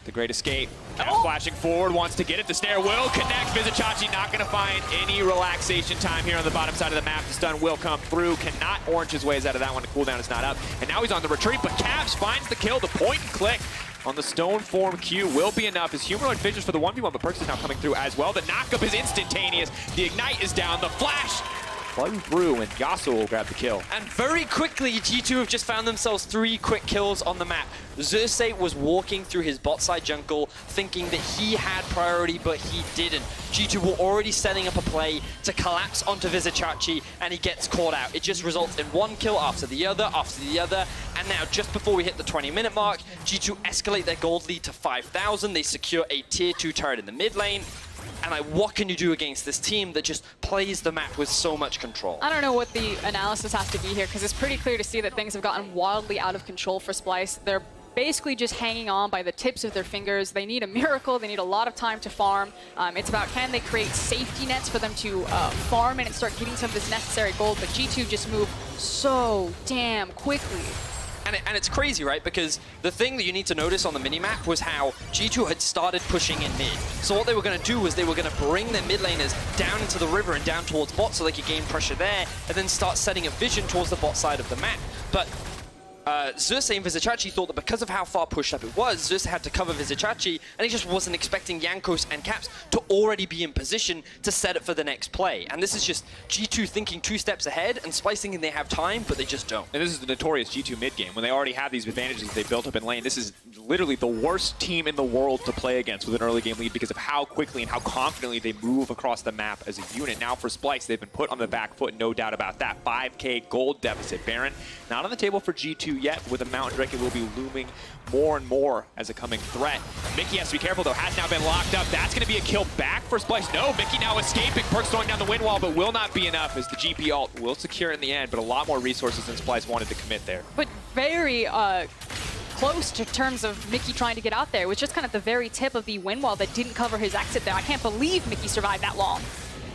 The Great Escape. Now flashing forward, wants to get it. The snare will connect. Vizichachi not going to find any relaxation time here on the bottom side of the map. The stun will come through. Cannot orange his ways out of that one. The cooldown is not up. And now he's on the retreat, but Caps finds the kill. The point and click on the stone form Q will be enough. His humanoid fissures for the 1v1, but Perks is now coming through as well. The knockup is instantaneous. The ignite is down. The flash flooding through, and Yasuo will grab the kill. And very quickly, G2 have just found themselves 3 quick kills on the map. Xerxes was walking through his bot side jungle thinking that he had priority, but he didn't. G2 were already setting up a play to collapse onto Vizichachi, and he gets caught out. It just results in 1 kill after the other, and now just before we hit the 20-minute mark, G2 escalate their gold lead to 5,000. They secure a tier 2 turret in the mid lane. And like, what can you do against this team that just plays the map with so much control? I don't know what the analysis has to be here, because it's pretty clear to see that things have gotten wildly out of control for Splyce. They're basically just hanging on by the tips of their fingers. They need a miracle. They need a lot of time to farm. It's about, can they create safety nets for them to farm and start getting some of this necessary gold, but G2 just move so damn quickly. And it's crazy, right? Because the thing that you need to notice on the minimap was how G2 had started pushing in mid. So what they were going to do was they were going to bring their mid laners down into the river and down towards bot so they could gain pressure there, and then start setting a vision towards the bot side of the map. But Xerxes and Vizichachi thought that because of how far pushed up it was, Xerxes had to cover Vizichachi, and he just wasn't expecting Jankos and Caps to already be in position to set it for the next play. And this is just G2 thinking 2 steps ahead and Splyce thinking they have time, but they just don't. And this is the notorious G2 mid game. When they already have these advantages they built up in lane, this is literally the worst team in the world to play against with an early game lead because of how quickly and how confidently they move across the map as a unit. Now for Splyce, they've been put on the back foot, no doubt about that. 5k gold deficit. Baron not on the table for G2 yet. With a Mountain Drake, it will be looming more and more as a coming threat. Mickey has to be careful, though. Has now been locked up. That's going to be a kill back for Splyce. No, Mickey now escaping. Perks throwing down the wind wall, but will not be enough as the GP ult will secure in the end, but a lot more resources than Splyce wanted to commit there. But very close to terms of Mickey trying to get out there. It was just kind of the very tip of the wind wall that didn't cover his exit there. I can't believe Mickey survived that long.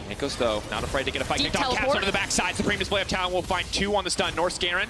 Jankos, though, not afraid to get a fight Deep kicked off. Caps teleport. under the backside. Supreme display of talent will find 2 on the stun. North Scarin.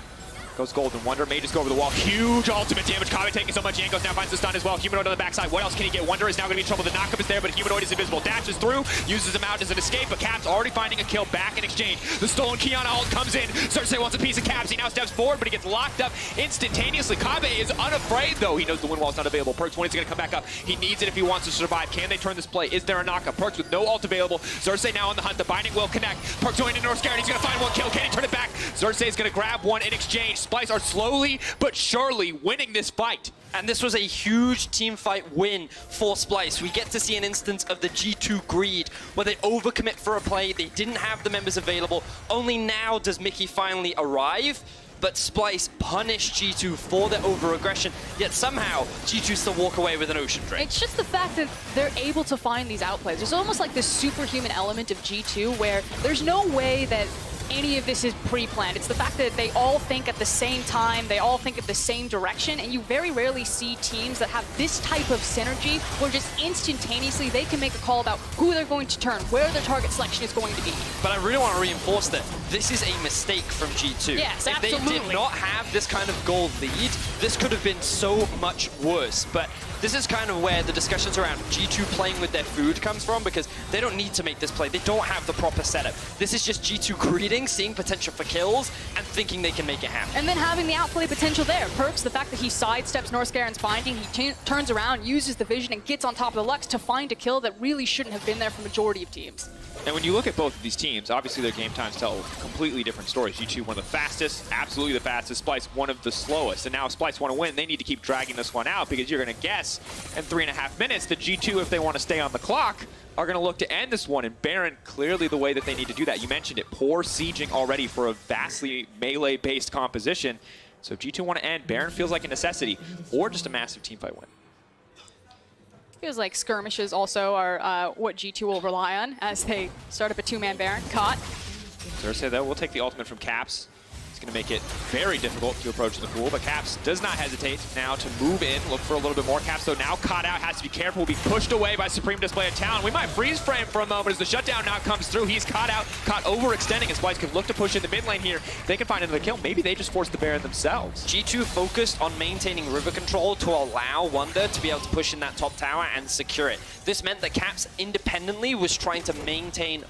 Goes Golden Wonder, may just go over the wall. Huge ultimate damage. Kabe taking so much. Jankos now finds the stun as well. Humanoid on the backside. What else can he get? Wonder is now going to be in trouble. The knockup is there, but Humanoid is invisible. Dashes through, uses him out as an escape, but Caps already finding a kill back in exchange. The stolen Kiana ult comes in. Xerxes wants a piece of Caps. He now steps forward, but he gets locked up instantaneously. Kabe is unafraid, though. He knows the wind wall is not available. Perks, when he's going to come back up, he needs it if he wants to survive. Can they turn this play? Is there a knockup? Perks with no ult available. Xerxes now on the hunt. The binding will connect. Perks going into North Scarin. He's going to find 1 kill. Can he turn it back? Xerxes is going to grab 1 in exchange. Splyce are slowly but surely winning this fight. And this was a huge team fight win for Splyce. We get to see an instance of the G2 greed, where they overcommit for a play, they didn't have the members available. Only now does Mickey finally arrive, but Splyce punished G2 for their over-aggression, yet somehow G2 still walk away with an Ocean Drake. It's just the fact that they're able to find these outplays. There's almost like this superhuman element of G2 where there's no way that any of this is pre-planned. It's the fact that they all think at the same time, they all think at the same direction, and you very rarely see teams that have this type of synergy where just instantaneously they can make a call about who they're going to turn, where their target selection is going to be. But I really want to reinforce that this is a mistake from G2. Yes, if absolutely. they did not have this kind of gold lead, this could have been so much worse. But this is kind of where the discussions around G2 playing with their food comes from, because they don't need to make this play. They don't have the proper setup. This is just G2 greeting, seeing potential for kills, and thinking they can make it happen. And then having the outplay potential there. Perks, the fact that he sidesteps North Scarin's finding, he turns around, uses the vision, and gets on top of the Lux to find a kill that really shouldn't have been there for majority of teams. And when you look at both of these teams, obviously their game times tell completely different stories. G2, one of the fastest, absolutely the fastest. Splyce, one of the slowest. And now if Splyce want to win, they need to keep dragging this one out, because you're going to guess in 3.5 minutes that G2, if they want to stay on the clock, are going to look to end this one. And Baron, clearly the way that they need to do that. You mentioned it, poor sieging already for a vastly melee-based composition. So if G2 want to end, Baron feels like a necessity, or just a massive teamfight win. Feels like skirmishes also are what G2 will rely on as they start up a 2-man Baron. Caught. Xerxes, though, will take the ultimate from Caps. It's going to make it very difficult to approach the pool, but Caps does not hesitate now to move in, look for a little bit more. Caps, though, now caught out, has to be careful, will be pushed away by Supreme Display of Talent. We might freeze frame for a moment as the shutdown now comes through. He's caught out, caught overextending, and Splyce can look to push in the mid lane here. If they can find another kill, maybe they just force the Baron themselves. G2 focused on maintaining river control to allow Wonder to be able to push in that top tower and secure it. This meant that Caps independently was trying to maintain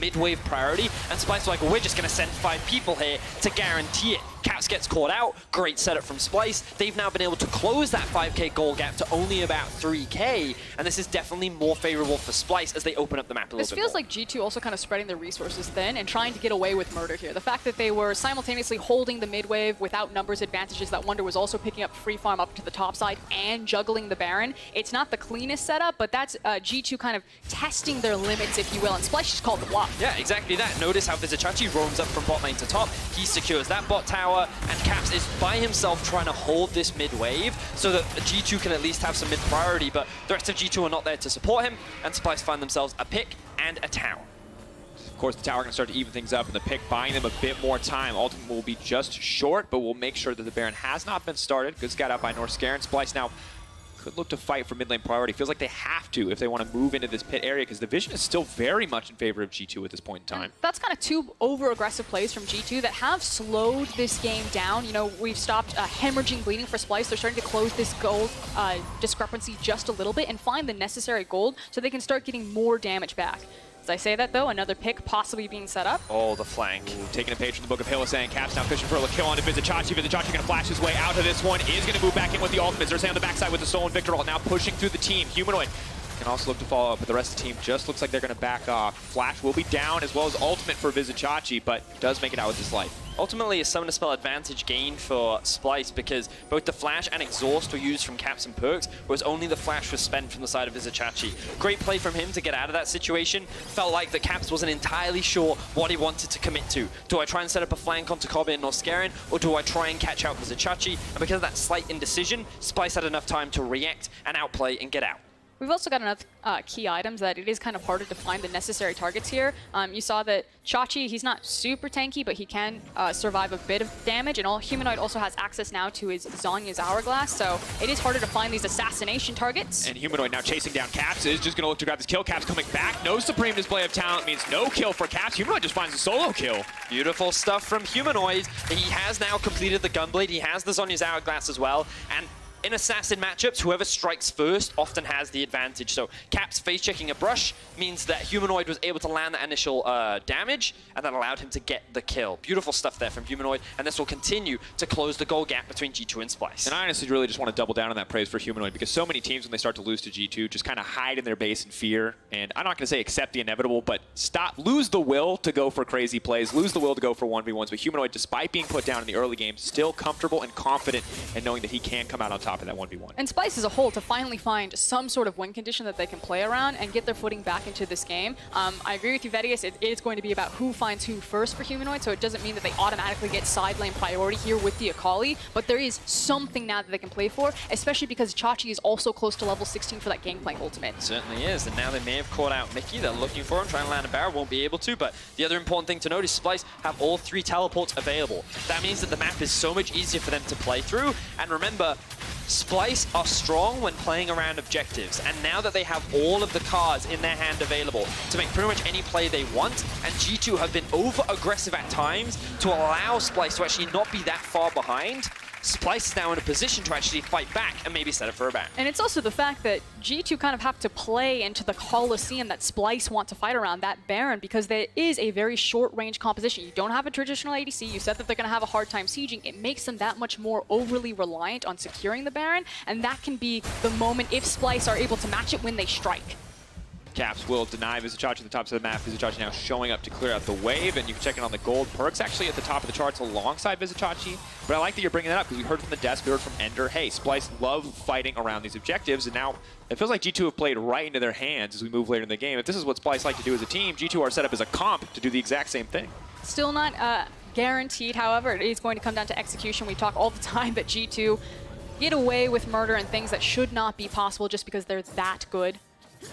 mid-wave priority, and Splyce was like, well, we're just going to send 5 people here to guarantee it. Caps gets caught out, great setup from Splyce. They've now been able to close that 5k goal gap to only about 3k, and this is definitely more favorable for Splyce as they open up the map a little bit This feels more. like G2 also kind of spreading their resources thin and trying to get away with murder here. The fact that they were simultaneously holding the mid wave without numbers advantages, that Wonder was also picking up free farm up to the top side and juggling the Baron. It's not the cleanest setup, but that's G2 kind of testing their limits, if you will, and Splyce just called the bluff. Yeah, exactly that. Notice how Vizicachi roams up from bot lane to top. He secures that bot tower, and Caps is by himself trying to hold this mid wave so that G2 can at least have some mid priority, but the rest of G2 are not there to support him, and Splyce find themselves a pick and a tower. Of course, the tower going to start to even things up, and the pick buying them a bit more time. Ultimate will be just short, but we'll make sure that the Baron has not been started. Good scout out by North Scare, and Splyce now could look to fight for mid lane priority. Feels like they have to if they want to move into this pit area, because the vision is still very much in favor of G2 at this point in time. And that's kind of 2 over-aggressive plays from G2 that have slowed this game down. You know, we've stopped hemorrhaging bleeding for Splyce. They're starting to close this gold discrepancy just a little bit and find the necessary gold so they can start getting more damage back. As I say that, though, another pick possibly being set up. Oh, the flank. Taking a page from the Book of Hillisang. Caps now fishing for a kill onto Vizicachi. Vizicachi going to flash his way out of this one. Is going to move back in with the ultimate. Xerxes on the backside with the Soul and Victor now pushing through the team. Humanoid can also look to follow up, but the rest of the team just looks like they're going to back off. Flash will be down, as well as ultimate for Vizicachi, but does make it out with his life. Ultimately, a Summoner Spell advantage gained for Splyce because both the Flash and Exhaust were used from Caps and Perks, whereas only the Flash was spent from the side of Vizicachi. Great play from him to get out of that situation. Felt like the Caps wasn't entirely sure what he wanted to commit to. Do I try and set up a flank onto Kobe and Norscarin, or do I try and catch out Vizicachi? And because of that slight indecision, Splyce had enough time to react and outplay and get out. We've also got another key items that it is kind of harder to find the necessary targets here. You saw that Chachi, he's not super tanky, but he can survive a bit of damage, and Humanoid also has access now to his Zonya's Hourglass, so it is harder to find these assassination targets. And Humanoid now chasing down Caps, is just going to look to grab this kill. Caps coming back. No Supreme Display of Talent means no kill for Caps. Humanoid just finds a solo kill. Beautiful stuff from Humanoid. He has now completed the Gunblade. He has the Zonya's Hourglass as well, and in assassin matchups, whoever strikes first often has the advantage. So Caps face-checking a brush means that Humanoid was able to land that initial damage, and that allowed him to get the kill. Beautiful stuff there from Humanoid, and this will continue to close the goal gap between G2 and Splyce. And I honestly really just want to double down on that praise for Humanoid, because so many teams, when they start to lose to G2, just kind of hide in their base in fear. And I'm not going to say accept the inevitable, but lose the will to go for crazy plays, lose the will to go for 1v1s. But Humanoid, despite being put down in the early game, still comfortable and confident in knowing that he can come out on top of that 1v1. And Splyce as a whole to finally find some sort of win condition that they can play around and get their footing back into this game. I agree with you, Vedius. It is going to be about who finds who first for Humanoid, so it doesn't mean that they automatically get side lane priority here with the Akali, but there is something now that they can play for, especially because Chachi is also close to level 16 for that Gangplank ultimate. It certainly is, and now they may have caught out Mickey. They're looking for him, trying to land a barrel, won't be able to, but the other important thing to note is Splyce have all 3 teleports available. That means that the map is so much easier for them to play through, and remember, Splyce are strong when playing around objectives, and now that they have all of the cards in their hand available to make pretty much any play they want, and G2 have been over-aggressive at times to allow Splyce to actually not be that far behind, Splyce is now in a position to actually fight back and maybe set up for a ban. And it's also the fact that G2 kind of have to play into the Coliseum that Splyce want to fight around, that Baron, because there is a very short-range composition. You don't have a traditional ADC. You said that they're going to have a hard time sieging. It makes them that much more overly reliant on securing the Baron, and that can be the moment if Splyce are able to match it when they strike. Caps will deny Vizicachi at the top of the map. Vizicachi now showing up to clear out the wave, and you can check in on the gold. Perks actually at the top of the charts alongside Vizicachi, but I like that you're bringing that up because we heard from the desk, we heard from Ender, hey, Splyce love fighting around these objectives, and now it feels like G2 have played right into their hands as we move later in the game. If this is what Splyce like to do as a team, G2 are set up as a comp to do the exact same thing. Still not guaranteed, however, it is going to come down to execution. We talk all the time that G2 get away with murder and things that should not be possible just because they're that good.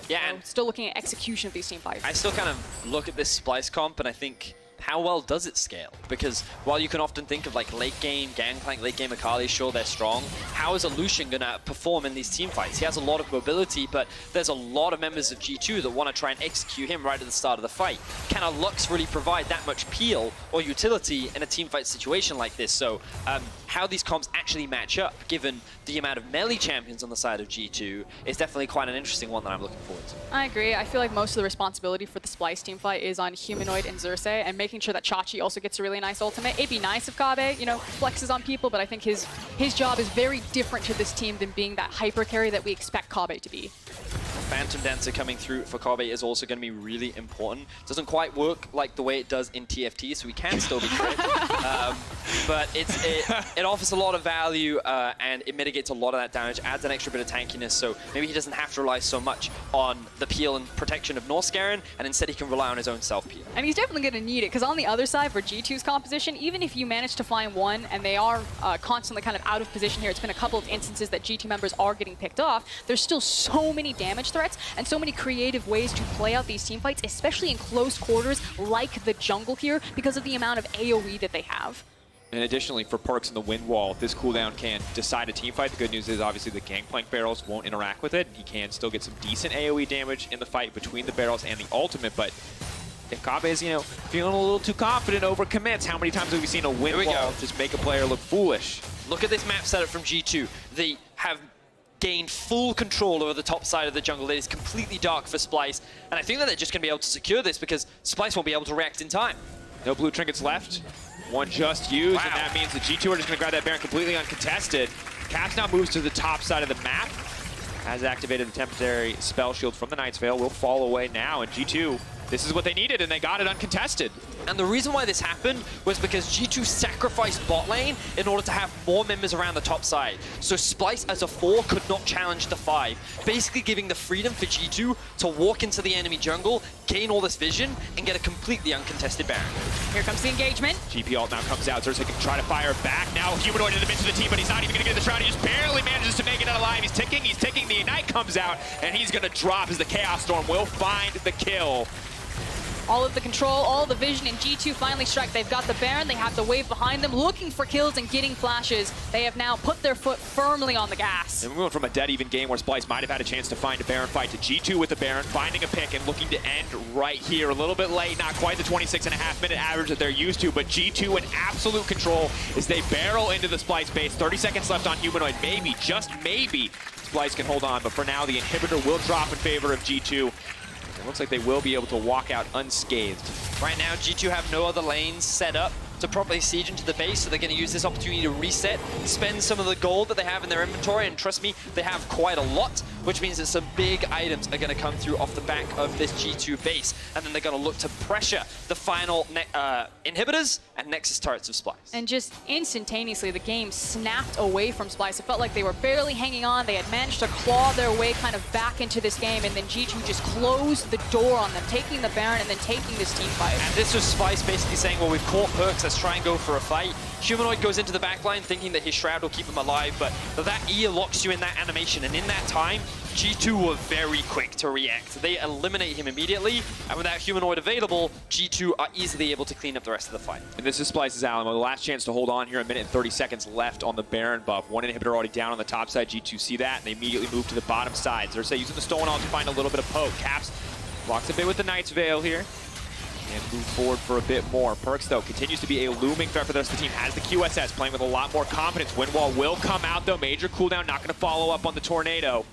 Yeah, so and still looking at execution of these team fights. I still kind of look at this Splyce comp, and I think how well does it scale? Because while you can often think of like late game Gangplank, late game Akali, sure they're strong, how is a Lucian gonna perform in these team fights? He has a lot of mobility, but there's a lot of members of G2 that want to try and execute him right at the start of the fight. Can a Lux really provide that much peel or utility in a team fight situation like this? So how these comps actually match up, given the amount of melee champions on the side of G2, is definitely quite an interesting one that I'm looking forward to. I agree. I feel like most of the responsibility for the Splyce team fight is on Humanoid and Xerxes, and making sure that Chachi also gets a really nice ultimate. It'd be nice if Kabe, you know, flexes on people, but I think his job is very different to this team than being that hyper carry that we expect Kabe to be. Phantom Dancer coming through for Kabe is also going to be really important. Doesn't quite work like the way it does in TFT, so we can still be correct. But it offers a lot of value and it mitigates a lot of that damage, adds an extra bit of tankiness, so maybe he doesn't have to rely so much on the peel and protection of Norscarin, and instead he can rely on his own self-peel. And he's definitely going to need it, because on the other side, for G2's composition, even if you manage to find one, and they are constantly kind of out of position here, it's been a couple of instances that G2 members are getting picked off, there's still so many damage threats and so many creative ways to play out these team fights, especially in close quarters like the jungle here, because of the amount of AoE that they have. And additionally, for Perks in the wind wall, this cooldown can decide a team fight. The good news is obviously the Gangplank barrels won't interact with it. He can still get some decent AoE damage in the fight between the barrels and the ultimate, but if Kabe is, you know, feeling a little too confident over commits, how many times have we seen a wind wall just make a player look foolish? Look at this map setup from G2. They have gained full control over the top side of the jungle. It is completely dark for Splyce, and I think that they're just going to be able to secure this because Splyce won't be able to react in time. No blue trinkets left. One just used, and that means the G2 are just going to grab that Baron completely uncontested. Caps now moves to the top side of the map. Has activated the temporary spell shield from the Knight's Veil. Will fall away now, and G2, this is what they needed, and they got it uncontested. And the reason why this happened was because G2 sacrificed bot lane in order to have more members around the top side. So Splyce as a 4 could not challenge the 5, basically giving the freedom for G2 to walk into the enemy jungle, gain all this vision, and get a completely uncontested Baron. Here comes the engagement. GP ult now comes out. Xerxes can try to fire back. Now Humanoid in the midst of the team, but he's not even going to get the shroud. He just barely manages to make it out alive. He's ticking. The Ignite comes out, and he's going to drop as the Chaos Storm will find the kill. All of the control, all the vision, and G2 finally strike. They've got the Baron, they have the wave behind them, looking for kills and getting flashes. They have now put their foot firmly on the gas. And we went from a dead even game where Splyce might have had a chance to find a Baron fight to G2 with the Baron, finding a pick and looking to end right here. A little bit late, not quite the 26.5-minute average that they're used to, but G2 in absolute control as they barrel into the Splyce base. 30 seconds left on Humanoid. Maybe, just maybe, Splyce can hold on, but for now the inhibitor will drop in favor of G2. It looks like they will be able to walk out unscathed. Right now, G2 have no other lanes set up to properly siege into the base, so they're going to use this opportunity to reset, spend some of the gold that they have in their inventory, and trust me, they have quite a lot, which means that some big items are going to come through off the back of this G2 base, and then they're going to look to pressure the final inhibitors and Nexus turrets of Splyce. And just instantaneously, the game snapped away from Splyce. It felt like they were barely hanging on. They had managed to claw their way kind of back into this game, and then G2 just closed the door on them, taking the Baron and then taking this team fight. And this was Splyce basically saying, well, we've caught Perks, let's try and go for a fight. Humanoid goes into the backline thinking that his Shroud will keep him alive, but that E locks you in that animation, and in that time, G2 were very quick to react. They eliminate him immediately, and without Humanoid available, G2 are easily able to clean up the rest of the fight. And this is Splyce's Alamo. The last chance to hold on here, 1 minute and 30 seconds left on the Baron buff. One inhibitor already down on the top side. G2 see that, and they immediately move to the bottom side. Xerxes using the Stolen Ult to find a little bit of poke. Caps blocks a bit with the Knight's Veil here. And move forward for a bit more. Perks, though, continues to be a looming threat for the rest of the team. Has the QSS, playing with a lot more confidence. Wind wall will come out, though. Major cooldown, not going to follow up on the Tornado.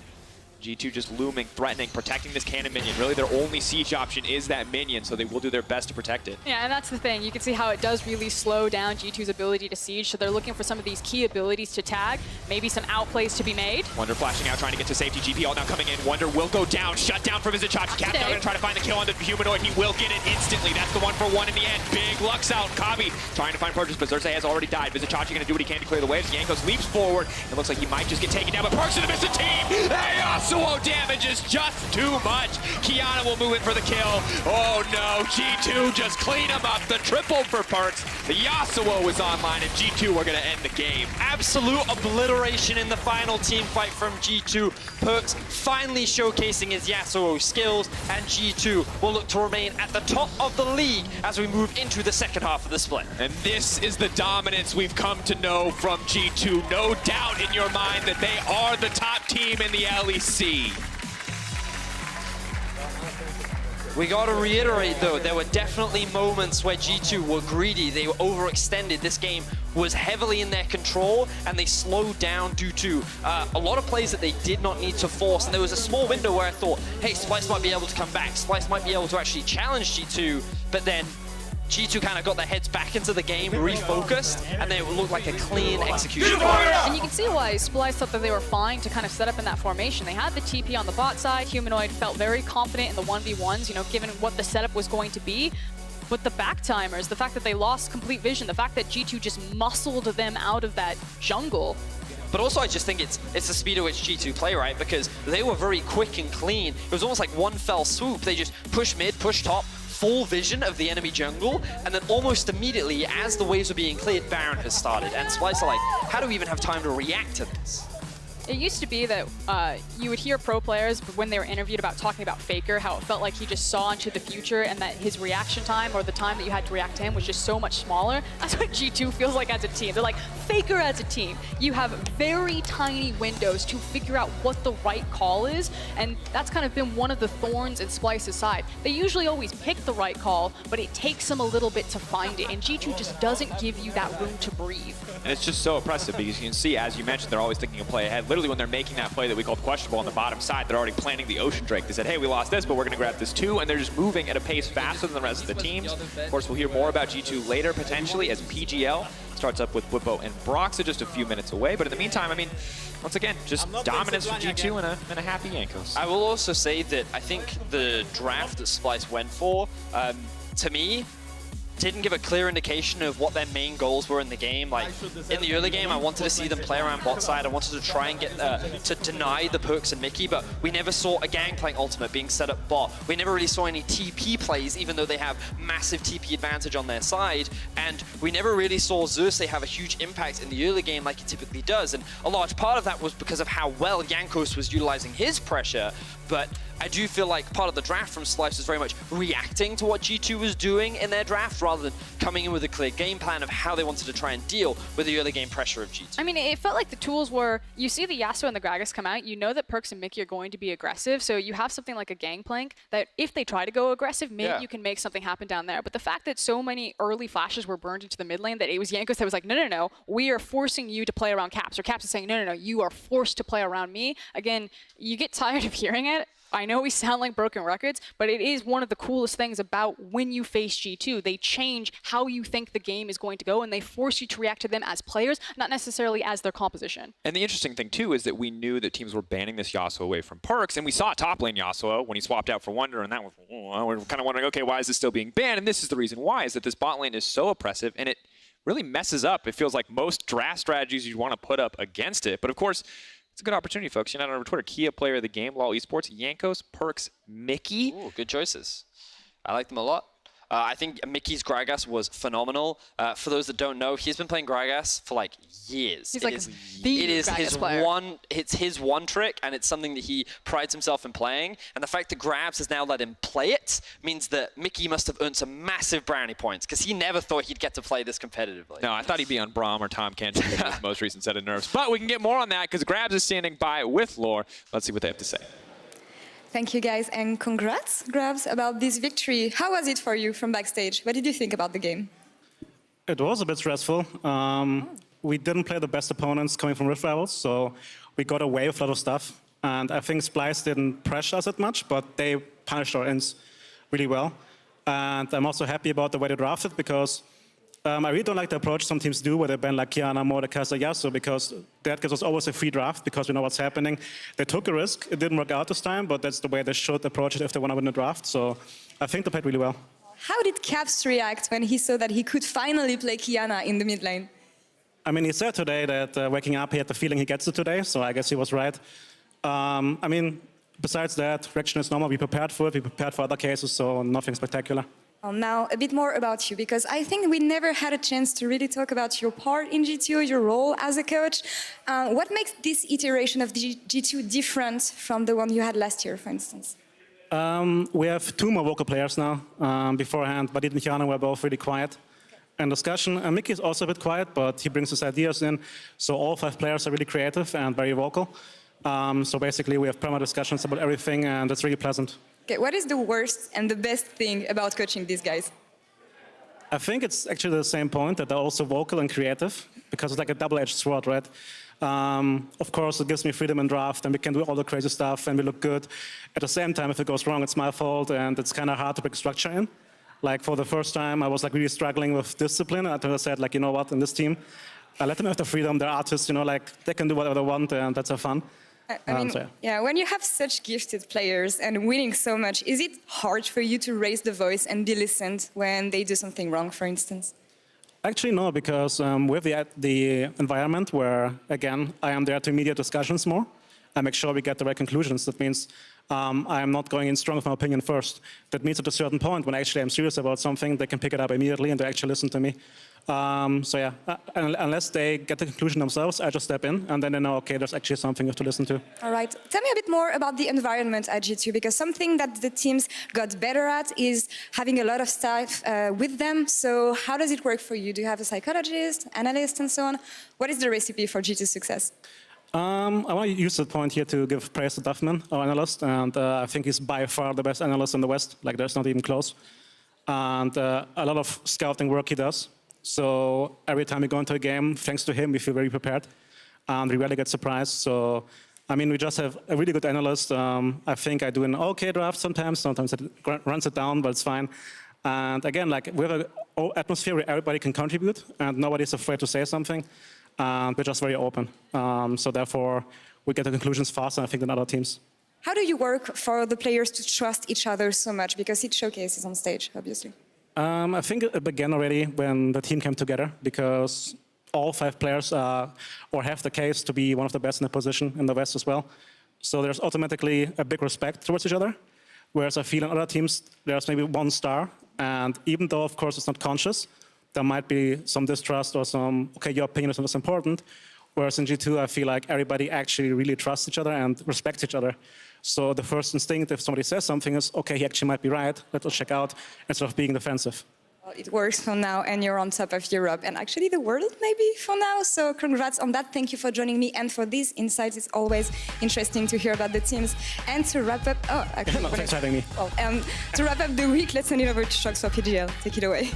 G2 just looming, threatening, protecting this cannon minion. Really, their only siege option is that minion, so they will do their best to protect it. Yeah, and that's the thing. You can see how it does really slow down G2's ability to siege, so they're looking for some of these key abilities to tag, maybe some outplays to be made. Wonder flashing out, trying to get to safety. GP all now coming in. Wonder will go down. Shut down from Vizichachi. Cap now going to try to find the kill on the Humanoid. He will get it instantly. That's the 1-for-1 in the end. Big Lux out. Kabi trying to find purchase, but Xerxes has already died. Vizichachi going to do what he can to clear the waves. Yankos leaps forward. It looks like he might just get taken down, but Perks in the midst of the team. They are Yasuo damage is just too much. Kiana will move in for the kill. Oh no, G2 just clean him up. The triple for Perks. The Yasuo is online, and G2 are going to end the game. Absolute obliteration in the final team fight from G2. Perks finally showcasing his Yasuo skills, and G2 will look to remain at the top of the league as we move into the second half of the split. And this is the dominance we've come to know from G2. No doubt in your mind that they are the top team in the LEC. We got to reiterate, though, there were definitely moments where G2 were greedy. They were overextended. This game was heavily in their control, and they slowed down due to a lot of plays that they did not need to force. And there was a small window where I thought, hey, Splyce might be able to come back. Splyce might be able to actually challenge G2, but then G2 kind of got their heads back into the game, refocused, and they looked like a clean execution. And you can see why Splyce thought that they were fine to kind of set up in that formation. They had the TP on the bot side. Humanoid felt very confident in the 1v1s, you know, given what the setup was going to be. But the back timers, the fact that they lost complete vision, the fact that G2 just muscled them out of that jungle. But also, I just think it's the speed at which G2 play, right? Because they were very quick and clean. It was almost like one fell swoop. They just push mid, push top, full vision of the enemy jungle, and then almost immediately, as the waves were being cleared, Baron has started. And Splyce are like, how do we even have time to react to this? It used to be that you would hear pro players when they were interviewed about talking about Faker, how it felt like he just saw into the future and that his reaction time or the time that you had to react to him was just so much smaller. That's what G2 feels like as a team. They're like, Faker as a team. You have very tiny windows to figure out what the right call is, and that's kind of been one of the thorns in Splyce's side. They usually always pick the right call, but it takes them a little bit to find it, and G2 just doesn't give you that room to breathe. And it's just so impressive because you can see, as you mentioned, they're always thinking a play ahead. Literally, when they're making that play that we called questionable on the bottom side, they're already planning the Ocean Drake. They said, hey, we lost this, but we're going to grab this too. And they're just moving at a pace faster than the rest of the teams. Of course, we'll hear more about G2 later, potentially, as PGL starts up with Whippo and Broxa just a few minutes away. But in the meantime, I mean, once again, just dominance from G2 and a happy Yankos. I will also say that I think the draft that Splyce went for, to me, didn't give a clear indication of what their main goals were in the game. Like, in the early game, I wanted to see them play around bot side. I wanted to try and get to deny the Perks and Mickey, but we never saw a Gangplank ultimate being set up bot. We never really saw any TP plays, even though they have massive TP advantage on their side. And we never really saw Xerxes have a huge impact in the early game like he typically does. And a large part of that was because of how well Yankos was utilizing his pressure. But I do feel like part of the draft from Splyce was very much reacting to what G2 was doing in their draft rather than coming in with a clear game plan of how they wanted to try and deal with the early game pressure of G2. I mean, it felt like the tools were, you see the Yasuo and the Gragas come out, you know that Perks and Mickey are going to be aggressive, so you have something like a Gangplank that if they try to go aggressive, maybe you can make something happen down there. But the fact that so many early flashes were burned into the mid lane, that it was Yankos that was like, no, no, no, we are forcing you to play around Caps, or Caps is saying, no, no, no, you are forced to play around me. Again, you get tired of hearing it. I know we sound like broken records, but it is one of the coolest things about when you face G2. They change how you think the game is going to go, and they force you to react to them as players, not necessarily as their composition. And the interesting thing, too, is that we knew that teams were banning this Yasuo away from Perks, and we saw top lane Yasuo when he swapped out for Wonder, and that was, we're kind of wondering, okay, why is this still being banned? And this is the reason why, is that this bot lane is so oppressive, and it really messes up. It feels like most draft strategies you want to put up against it. But, of course, it's a good opportunity, folks. You're not on Twitter. Kia player of the game, LOL Esports, Yankos, Perks, Mickey. Ooh, good choices. I like them a lot. I think Mickey's Gragas was phenomenal. For those that don't know, he's been playing Gragas for like years. He's like the Gragas player. It's his one trick, and it's something that he prides himself in playing. And the fact that Grabs has now let him play it means that Mickey must have earned some massive brownie points, because he never thought he'd get to play this competitively. No, I thought he'd be on Braum or Tom Kenton in his most recent set of nerfs. But we can get more on that, because Grabs is standing by with Lore. Let's see what they have to say. Thank you guys, and congrats, Grabs, about this victory. How was it for you from backstage? What did you think about the game? It was a bit stressful. We didn't play the best opponents coming from Rift Rivals, so we got away with a lot of stuff. And I think Splyce didn't pressure us that much, but they punished our ends really well. And I'm also happy about the way they drafted, because I really don't like the approach some teams do, where they ban like Kiana, Mordekaiser, Yasuo, because that gives us always a free draft, because we know what's happening. They took a risk. It didn't work out this time, but that's the way they should approach it if they want to win the draft. So I think they played really well. How did Caps react when he saw that he could finally play Kiana in the mid lane? I mean, he said today that waking up, he had the feeling he gets it today, so I guess he was right. I mean, besides that, reaction is normal. We prepared for it. We prepared for other cases, so nothing spectacular. Well, now, a bit more about you, because I think we never had a chance to really talk about your part in G2, your role as a coach. What makes this iteration of G2 different from the one you had last year, for instance? We have 2 more vocal players now. Beforehand, Badit and Kiana were both really quiet in discussion. Mickey is also a bit quiet, but he brings his ideas in. So all 5 players are really creative and very vocal. So basically, we have permanent discussions about everything, and it's really pleasant. Okay, what is the worst and the best thing about coaching these guys? I think it's actually the same point, that they're also vocal and creative, because it's like a double-edged sword, right? Of course, it gives me freedom in draft, and we can do all the crazy stuff, and we look good. At the same time, if it goes wrong, it's my fault, and it's kind of hard to bring structure in. Like, for the first time, I was like really struggling with discipline, and I said, like, you know what, in this team, I let them have the freedom. They're artists, you know, like, they can do whatever they want, and that's fun. I mean, yeah, when you have such gifted players and winning so much, is it hard for you to raise the voice and be listened when they do something wrong, for instance? Actually, no, because we have the environment where, again, I am there to mediate discussions more. I make sure we get the right conclusions. That means I am not going in strong with my opinion first. That means at a certain point, when actually I'm serious about something, they can pick it up immediately and they actually listen to me. So yeah, unless they get the conclusion themselves, I just step in, and then they know, okay, there's actually something you have to listen to. All right. Tell me a bit more about the environment at G2, because something that the teams got better at is having a lot of staff with them. So how does it work for you? Do you have a psychologist, analyst, and so on? What is the recipe for G2 success? I want to use that point here to give praise to Duffman, our analyst, and I think he's by far the best analyst in the West. Like, there's not even close. And a lot of scouting work he does. So every time we go into a game, thanks to him, we feel very prepared, and we rarely get surprised. So, I mean, we just have a really good analyst. I think I do an okay draft sometimes it runs it down, but it's fine. And again, like, we have an atmosphere where everybody can contribute, and nobody's afraid to say something, and we're just very open. So therefore, we get the conclusions faster, I think, than other teams. How do you work for the players to trust each other so much? Because it showcases on stage, obviously. I think it began already when the team came together, because all 5 players or have the case to be one of the best in the position in the West as well. So there's automatically a big respect towards each other, whereas I feel in other teams there's maybe 1 star, and even though, of course, it's not conscious, there might be some distrust or some, okay, your opinion is not as important, whereas in G2 I feel like everybody actually really trusts each other and respects each other. So the first instinct, if somebody says something, is, okay, he actually might be right, let's check out, instead of being defensive. Well, it works for now, and you're on top of Europe, and actually the world maybe for now. So congrats on that. Thank you for joining me and for these insights. It's always interesting to hear about the teams. And to wrap up, Thanks for having me. Well, to wrap up the week, let's send it over to Shox for PGL. Take it away.